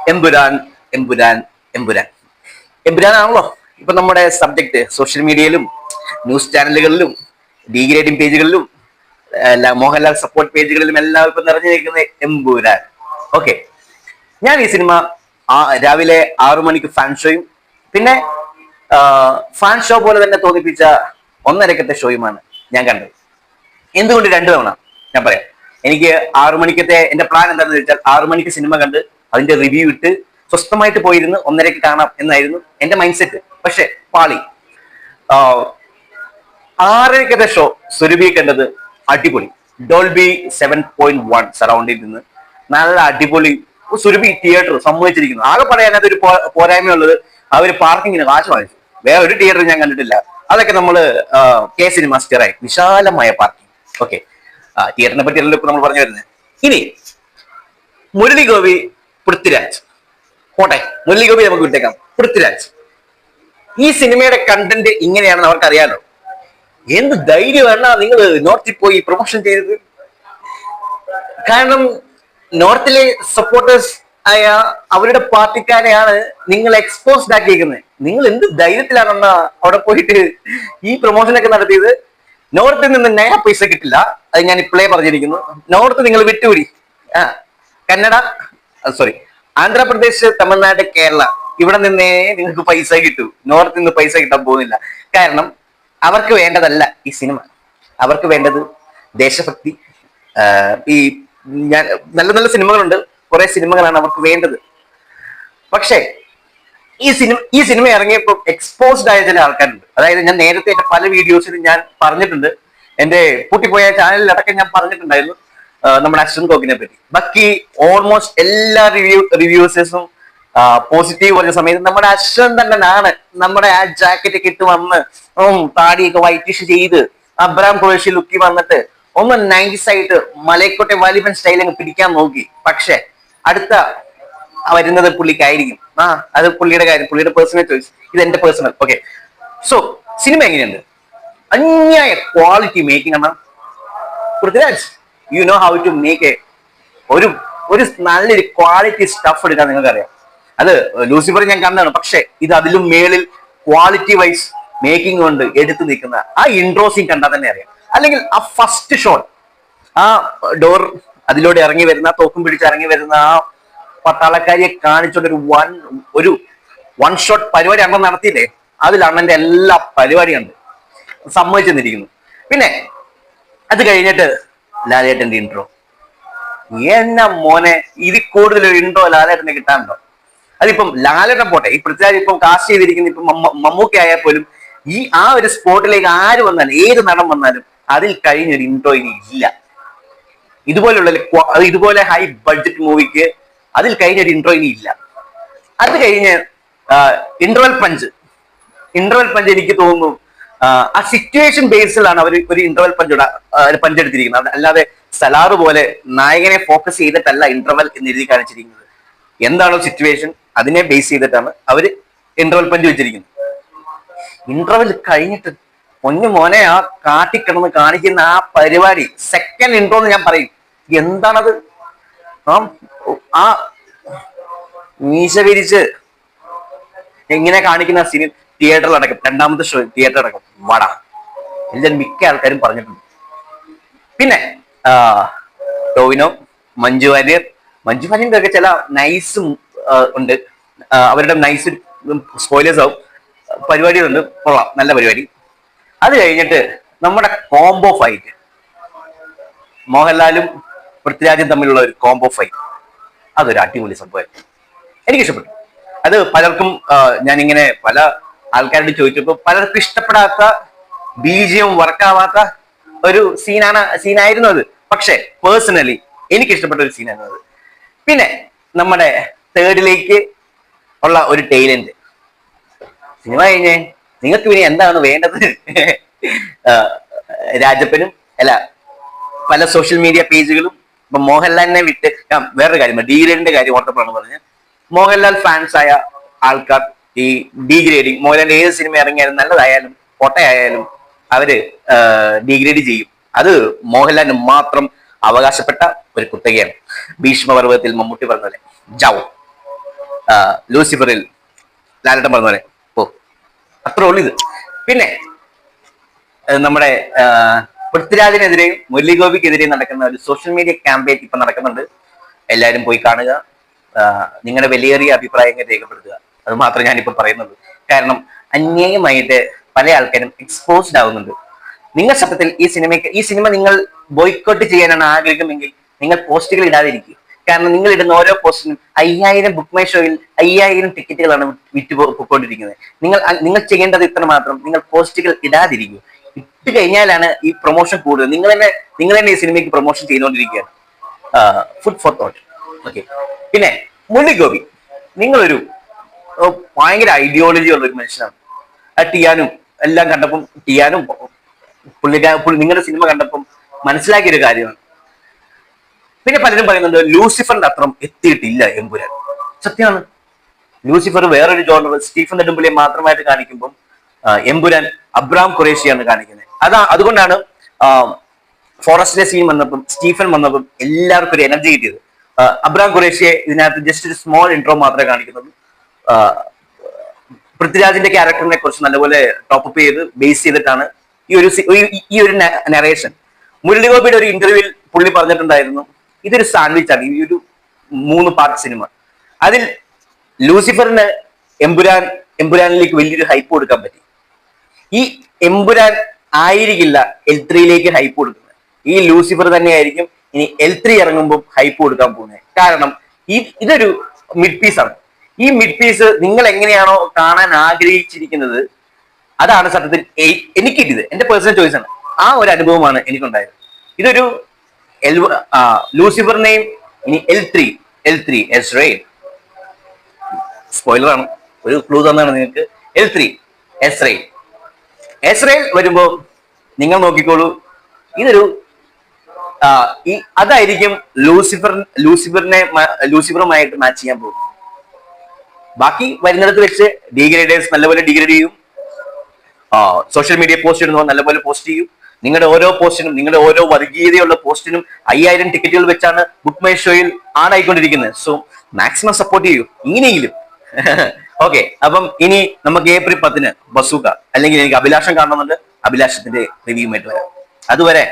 എമ്പുരാൻ എമ്പുരാൻ എമ്പുരാൻ എമ്പുരാനാണല്ലോ ഇപ്പൊ നമ്മുടെ subject. Social മീഡിയയിലും ന്യൂസ് ചാനലുകളിലും ഡീഗ്രേഡിംഗ് പേജുകളിലും മോഹൻലാൽ സപ്പോർട്ട് പേജുകളിലും എല്ലാം ഇപ്പൊ നിറഞ്ഞു നിൽക്കുന്ന എമ്പുരാൻ. ഓക്കെ, ഞാൻ ഈ സിനിമ രാവിലെ 6 മണിക്ക് ഫാൻ ഷോയും പിന്നെ ഫാൻ ഷോ പോലെ തന്നെ തോന്നിപ്പിച്ച 1:30 ഷോയുമാണ് ഞാൻ കണ്ടത്. എന്തുകൊണ്ട് 2 തവണ ഞാൻ പറയാം. എനിക്ക് 6 മണിക്കത്തെ എന്റെ പ്ലാൻ എന്താണെന്ന് വെച്ചാൽ 6 മണിക്ക് സിനിമ കണ്ട് അതിന്റെ റിവ്യൂ ഇട്ട് സ്വസ്ഥമായിട്ട് പോയിരുന്ന് 1:30 കാണാം എന്നായിരുന്നു എന്റെ മൈൻഡ് സെറ്റ്. പക്ഷെ പാളി. 6:30 ഷോ സുരഭി കണ്ടത് അടിപൊളി. ഡോൾബി 7.1 സറൗണ്ടിൽ നിന്ന് നല്ല അടിപൊളി സുരഭി തിയേറ്റർ സമ്മതിച്ചിരിക്കുന്നു. ആകെ പറയാനത് ഒരു പോരായ്മയുള്ളത് അവര് പാർക്കിങ്ങിന് കാശ് വാങ്ങിച്ചു. വേറെ ഒരു തിയേറ്റർ ഞാൻ കണ്ടിട്ടില്ല. അതൊക്കെ നമ്മള് കെ സിനിമ സ്റ്റാറായി വിശാലമായ പാർക്കിംഗ്. ഓക്കെ, തിയേറ്ററിനെ പറ്റിയല്ലോ ഇപ്പൊ നമ്മൾ പറഞ്ഞു വരുന്നത്. ഇനി മുരളി ഗോപി, പൃഥ്വിരാജ് പോട്ടെ, മുരളി ഗോപി നമുക്ക് വിട്ടേക്കാം. പൃഥ്വിരാജ് ഈ സിനിമയുടെ കണ്ടന്റ് ഇങ്ങനെയാണെന്ന് അവർക്ക് അറിയാലോ. എന്ത് ധൈര്യമാണ് നിങ്ങൾ നോർത്തിൽ പോയി പ്രൊമോഷൻ ചെയ്തത്? കാരണം നോർത്തിലെ സപ്പോർട്ടേഴ്സ് ആയ അവരുടെ പാർട്ടിക്കാരെയാണ് നിങ്ങൾ എക്സ്പോസ്ഡ് ആക്കിയിരിക്കുന്നത്. നിങ്ങൾ എന്ത് ധൈര്യത്തിലാണെന്ന അവിടെ പോയിട്ട് ഈ പ്രൊമോഷനൊക്കെ നടത്തിയത്? നോർത്തിൽ നിന്ന് നയ പൈസ കിട്ടില്ല, അത് ഞാൻ ഇപ്പോഴേ പറഞ്ഞിരിക്കുന്നു. നോർത്ത് നിങ്ങൾ വിട്ടുപിടി. കന്നഡ സോറി ആന്ധ്രാപ്രദേശ്, തമിഴ്നാട്, കേരള ഇവിടെ നിന്നേ നിങ്ങൾക്ക് പൈസ കിട്ടൂ. നോർത്തിൽ നിന്ന് പൈസ കിട്ടാൻ പോകുന്നില്ല. കാരണം അവർക്ക് വേണ്ടതല്ല ഈ സിനിമ. അവർക്ക് വേണ്ടത് ദേശഭക്തി. ഈ ഞാൻ നല്ല നല്ല സിനിമകളുണ്ട്, കുറെ സിനിമകളാണ് അവർക്ക് വേണ്ടത്. പക്ഷേ ഈ സിനിമ ഇറങ്ങിയപ്പോൾ എക്സ്പോസ്ഡ് ആയ ചില ആൾക്കാരുണ്ട്. അതായത് ഞാൻ നേരത്തെ പല വീഡിയോസിലും ഞാൻ പറഞ്ഞിട്ടുണ്ട്, എന്റെ പൂട്ടിപ്പോയ ചാനലിലടക്കം ഞാൻ പറഞ്ഞിട്ടുണ്ടായിരുന്നു നമ്മുടെ അശ്വൻ ഗോകിനെ പറ്റി. ബാക്കി ഓൾമോസ്റ്റ് എല്ലാ റിവ്യൂസേഴ്സും പോസിറ്റീവ് പറഞ്ഞ സമയത്ത് നമ്മുടെ അശ്വൻ തന്നെയാണ് നമ്മുടെ ആ ജാക്കറ്റ് ഒക്കെ ഇട്ട് വന്ന് താടിയൊക്കെ വൈറ്റിഷ് ചെയ്ത് അബ്രാം ഖുറേഷി ലുക്കി വന്നിട്ട് ഒന്ന് നൈസ് ആയിട്ട് മലയക്കോട്ടെ വാലിബൻ സ്റ്റൈലങ്ങ് പിടിക്കാൻ നോക്കി. പക്ഷെ അടുത്ത വരുന്നത് പുള്ളിക്കായിരിക്കും. അത് പുള്ളിയുടെ കാര്യം, പുള്ളിയുടെ പേഴ്സണൽ ചോയ്സ്. ഇത് എന്റെ പേഴ്സണൽ. ഓക്കെ, സോ സിനിമ എങ്ങനെയുണ്ട്? അന്യായ ക്വാളിറ്റി മേക്കിംഗ് ആണ്. Prithviraj, you know how to make ഒരു നല്ലൊരു ക്വാളിറ്റി സ്റ്റഫ് എടുക്കാൻ നിങ്ങൾക്ക് അറിയാം. അത് ലൂസിഫർ ഞാൻ കണ്ടാണ്. പക്ഷെ ഇത് അതിലും മേളിൽ ക്വാളിറ്റി വൈസ് മേക്കിംഗ് കൊണ്ട് എടുത്തു നിൽക്കുന്ന ആ ഇൻട്രോ സീൻ കണ്ടാൽ തന്നെ അറിയാം. അല്ലെങ്കിൽ ആ ഫസ്റ്റ് ഷോട്ട്, ആ ഡോർ അതിലൂടെ ഇറങ്ങി വരുന്ന, തോക്കും പിടിച്ച് ഇറങ്ങി വരുന്ന ആ പട്ടാളക്കാരിയെ കാണിച്ചോണ്ട് ഒരു വൺ ഷോട്ട് പരിപാടി അണ്ണൻ നടത്തിയില്ലേ? അതിൽ അണ്ണന്റെ എല്ലാ പരിപാടിയുണ്ട്, സമ്മതിച്ചെന്നിരിക്കുന്നു. പിന്നെ അത് കഴിഞ്ഞിട്ട് ലാലേട്ടന്റെ ഇൻട്രോ. എന്നാ മോനെ, ഇതിൽ കൂടുതൽ ഒരു ഇൻട്രോ ലാലേട്ടന് കിട്ടാനുണ്ടോ? അതിപ്പം ലാലേട്ടൻ പോട്ടെ, ഈ പൃഥ്വിരാജ് ഇപ്പം കാസ്റ്റ് ചെയ്തിരിക്കുന്ന ഇപ്പം മമ്മൂക്ക ആയാൽ പോലും ആ ഒരു സ്പോട്ടിലേക്ക് ആര് വന്നാലും, ഏത് നടൻ വന്നാലും അതിൽ കഴിഞ്ഞൊരു ഇൻട്രോ ഇനി ഇല്ല. ഇതുപോലെ ഹൈ ബഡ്ജറ്റ് മൂവിക്ക് അതിൽ കഴിഞ്ഞൊരു ഇൻട്രോ ഇനി ഇല്ല. അത് കഴിഞ്ഞ് ഇന്റർവൽ പഞ്ച് എനിക്ക് തോന്നുന്നു ആ സിറ്റുവേഷൻ ബേസിലാണ് അവർ ഒരു ഇന്റർവൽ പഞ്ച് എടുത്തിരിക്കുന്നത്. അല്ലാതെ സലാറ് പോലെ നായകനെ ഫോക്കസ് ചെയ്തിട്ടല്ല ഇന്റർവൽ എന്ന് എഴുതി കാണിച്ചിരിക്കുന്നത്. എന്താണോ സിറ്റുവേഷൻ അതിനെ ബേസ് ചെയ്തിട്ടാണ് അവര് ഇന്റർവൽ പഞ്ച് വെച്ചിരിക്കുന്നത്. ഇന്റർവൽ കഴിഞ്ഞിട്ട് പൊന്നു മോനെ, ആ കാട്ടിക്കിടന്ന് കാണിക്കുന്ന ആ പരിപാടി സെക്കൻഡ് ഇൻട്രോ എന്ന് ഞാൻ പറയും. എന്താണത്? ആ മീശ വിരിച്ച് എങ്ങനെ കാണിക്കുന്ന സീൻ തിയേറ്ററിലടക്കം, രണ്ടാമത്തെ ഷോ തിയേറ്ററിലടക്കം വട എല്ലാവരും മിക്ക ആൾക്കാരും പറഞ്ഞിട്ടുണ്ട്. പിന്നെ ടോവിനോ, മഞ്ജു വാര്യറിന്റെ ഒക്കെ ചില നൈസും ഉണ്ട്. അവരുടെ നൈസ് സ്പോയിലേഴ്സ് ആവും, പരിപാടികളുണ്ട്, കൊള്ളാം, നല്ല പരിപാടി. അത് കഴിഞ്ഞിട്ട് നമ്മുടെ കോംബോ ഫൈറ്റ്, മോഹൻലാലും പൃഥ്വിരാജും തമ്മിലുള്ള ഒരു കോംബോ ഫൈറ്റ്, അതൊരു അടിപൊളി സംഭവമായിരുന്നു. എനിക്ക് ഇഷ്ടപ്പെട്ടു. അത് പലർക്കും ഞാനിങ്ങനെ പല ആൾക്കാരോട് ചോദിച്ചപ്പോൾ പലർക്കും ഇഷ്ടപ്പെടാത്ത, ബീജിയം വർക്കാവാത്ത ഒരു സീനായിരുന്നു അത്. പക്ഷെ പേഴ്സണലി എനിക്ക് ഇഷ്ടപ്പെട്ട ഒരു സീനായിരുന്നു അത്. പിന്നെ നമ്മുടെ തേർഡിലേക്ക് ഉള്ള ഒരു ടൈലന്റ് സിനിമ കഴിഞ്ഞേ നിങ്ങൾക്ക് പിന്നെ എന്താണ് വേണ്ടത്? രാജപ്പനും അല്ല പല സോഷ്യൽ മീഡിയ പേജുകളും ഇപ്പൊ മോഹൻലാലിനെ വിട്ട്, വേറൊരു കാര്യം ഡീഗ്രേഡിന്റെ കാര്യം ഓർത്തപ്പോഴാണ് പറഞ്ഞത്. മോഹൻലാൽ ഫാൻസ് ആയ ആൾക്കാർ ഈ ഡീഗ്രേഡിങ്, മോഹൻലാലിന്റെ ഏത് സിനിമ ഇറങ്ങിയാലും നല്ലതായാലും പൊട്ടയായാലും അവര് ഡീഗ്രേഡ് ചെയ്യും. അത് മോഹൻലാലിന് മാത്രം അവകാശപ്പെട്ട ഒരു കുത്തകയാണ്. ഭീഷ്മപർവ്വതത്തിൽ മമ്മൂട്ടി പറഞ്ഞ പോലെ ജാവോ ലൂസിഫറിൽ ലാലേട്ടൻ പറഞ്ഞ പോലെ ഓ അത്ര ഉള്ളു ഇത്. പിന്നെ നമ്മുടെ പൃഥ്വിരാജിനെതിരെയും മുരളിഗോപിക്കെതിരെയും നടക്കുന്ന ഒരു സോഷ്യൽ മീഡിയ ക്യാമ്പയിൻ ഇപ്പൊ നടക്കുന്നുണ്ട്. എല്ലാവരും പോയി കാണുക, നിങ്ങളുടെ വിലയേറിയ അഭിപ്രായങ്ങൾ രേഖപ്പെടുത്തുക. അത് മാത്രമേ ഞാനിപ്പോ പറയുന്നുള്ളൂ. കാരണം അന്യായമായിട്ട് പല ആൾക്കാരും എക്സ്പോസ്ഡ് ആവുന്നുണ്ട്. നിങ്ങൾ സത്യത്തിൽ ഈ സിനിമ നിങ്ങൾ ബോയ്ക്കോട്ട് ചെയ്യാനാണ് ആഗ്രഹിക്കുമെങ്കിൽ നിങ്ങൾ പോസ്റ്റുകൾ ഇടാതിരിക്കുക. കാരണം നിങ്ങൾ ഇടുന്ന ഓരോ പോസ്റ്റിനും 5000 ബുക്ക് മൈ ഷോയിൽ 5000 ടിക്കറ്റുകളാണ് പോയിക്കൊണ്ടിരിക്കുന്നത്. നിങ്ങൾ ചെയ്യേണ്ടത് ഇത്ര മാത്രം, നിങ്ങൾ പോസ്റ്റുകൾ ഇടാതിരിക്കുക. ഇട്ട് കഴിഞ്ഞാലാണ് ഈ പ്രൊമോഷൻ കൂടുതൽ. നിങ്ങൾ തന്നെ ഈ സിനിമയ്ക്ക് പ്രൊമോഷൻ ചെയ്തുകൊണ്ടിരിക്കുകയാണ്. Food for thought. ഓക്കെ. പിന്നെ മുരളിഗോപി, നിങ്ങളൊരു ഭയങ്കര ഐഡിയോളജി ഉള്ള ഒരു മനുഷ്യനാണ്. ടിയാനും എല്ലാം കണ്ടപ്പം ടിയാനും നിങ്ങളുടെ സിനിമ കണ്ടപ്പം മനസ്സിലാക്കിയൊരു കാര്യമാണ്. പിന്നെ പലരും പറയുന്നുണ്ട് ലൂസിഫറിന്റെ അത്രം എത്തിയിട്ടില്ല എമ്പുരാൻ. സത്യമാണ്. ലൂസിഫർ വേറൊരു ജോണർ സ്റ്റീഫൻ നെടുമ്പള്ളിയെ മാത്രമായിട്ട് കാണിക്കുമ്പോൾ എമ്പുരാൻ അബ്രാം ഖുറേഷിയാണ് കാണിക്കുന്നത്. അതുകൊണ്ടാണ് ഫോറസ്റ്റിലെ സീൻ വന്നപ്പം സ്റ്റീഫൻ വന്നപ്പം എല്ലാവർക്കും ഒരു എനർജി കിട്ടിയത്. അബ്രാം ഖുറേഷിയെ ഇതിനകത്ത് ജസ്റ്റ് ഒരു സ്മോൾ ഇൻട്രോ മാത്രമേ കാണിക്കുന്നുള്ളൂ. പൃഥ്വിരാജിന്റെ ക്യാരക്ടറിനെ കുറിച്ച് നല്ലപോലെ ടോപ്പ് ചെയ്ത് ബേസ് ചെയ്തിട്ടാണ് ഈ ഒരു നറേഷൻ. മുരളിഗോപിയുടെ ഒരു ഇന്റർവ്യൂവിൽ പുള്ളി പറഞ്ഞിട്ടുണ്ടായിരുന്നു, ഇതൊരു സാൻഡ്വിച്ച് ആണ്, ഈ ഒരു 3 പാർട്ട് സിനിമ. അതിൽ ലൂസിഫറിന് എമ്പുരാനിലേക്ക് വലിയൊരു ഹൈപ്പ് കൊടുക്കാൻ പറ്റി. ഈ എമ്പുരാൻ ആയിരിക്കില്ല L3 ഹൈപ്പ് കൊടുക്കുന്നത്. ഈ ലൂസിഫർ തന്നെയായിരിക്കും ഇനി L3 ഇറങ്ങുമ്പോൾ ഹൈപ്പ് കൊടുക്കാൻ പോകുന്നത്. കാരണം ഇതൊരു മിഡ് പീസ് ആണ്. ഈ മിഡ് പീസ് നിങ്ങൾ എങ്ങനെയാണോ കാണാൻ ആഗ്രഹിച്ചിരിക്കുന്നത് അതാണ് സത്യത്തിൽ എനിക്ക് കിട്ടിയത്. എന്റെ പേഴ്സണൽ ചോയ്സ് ആണ്. ആ ഒരു അനുഭവമാണ് എനിക്കുണ്ടായത്. ഇതൊരു ലൂസിഫറിനെയും ഇനി L3 എസ്രേൽ, സ്പോയിലർ ആണ്, ഒരു ക്ലൂ തന്നാണ് നിങ്ങൾക്ക്. L3 എസ്രേൽ വരുമ്പോ നിങ്ങൾ നോക്കിക്കോളൂ, ഇതൊരു അതായിരിക്കും ലൂസിഫറുമായിട്ട് മാച്ച് ചെയ്യാൻ പോകും. ബാക്കി വരുന്നിടത്ത് വെച്ച് ഡീഗ്രേഡേഴ്സ് നല്ലപോലെ ഡീഗ്രേഡ് ചെയ്യും. സോഷ്യൽ മീഡിയ പോസ്റ്റ് ഇടുന്നവർ നല്ലപോലെ പോസ്റ്റ് ചെയ്യും. നിങ്ങളുടെ ഓരോ പോസ്റ്റിനും, നിങ്ങളുടെ ഓരോ വർഗീയതയുള്ള പോസ്റ്റിനും 5000 ടിക്കറ്റുകൾ വെച്ചാണ് ബുക്ക് മൈ ഷോയിൽ ആണായിക്കൊണ്ടിരിക്കുന്നത്. സോ മാക്സിമം സപ്പോർട്ട് ചെയ്യൂ ഇങ്ങനെയെങ്കിലും. ഓക്കെ. അപ്പം ഇനി നമുക്ക് ഏപ്രിൽ 10 ബസൂക്ക അല്ലെങ്കിൽ എനിക്ക് അഭിലാഷം കാണുന്നുണ്ട്. അഭിലാഷത്തിന്റെ റിവ്യൂമായിട്ട് വരാം. അതുവരെ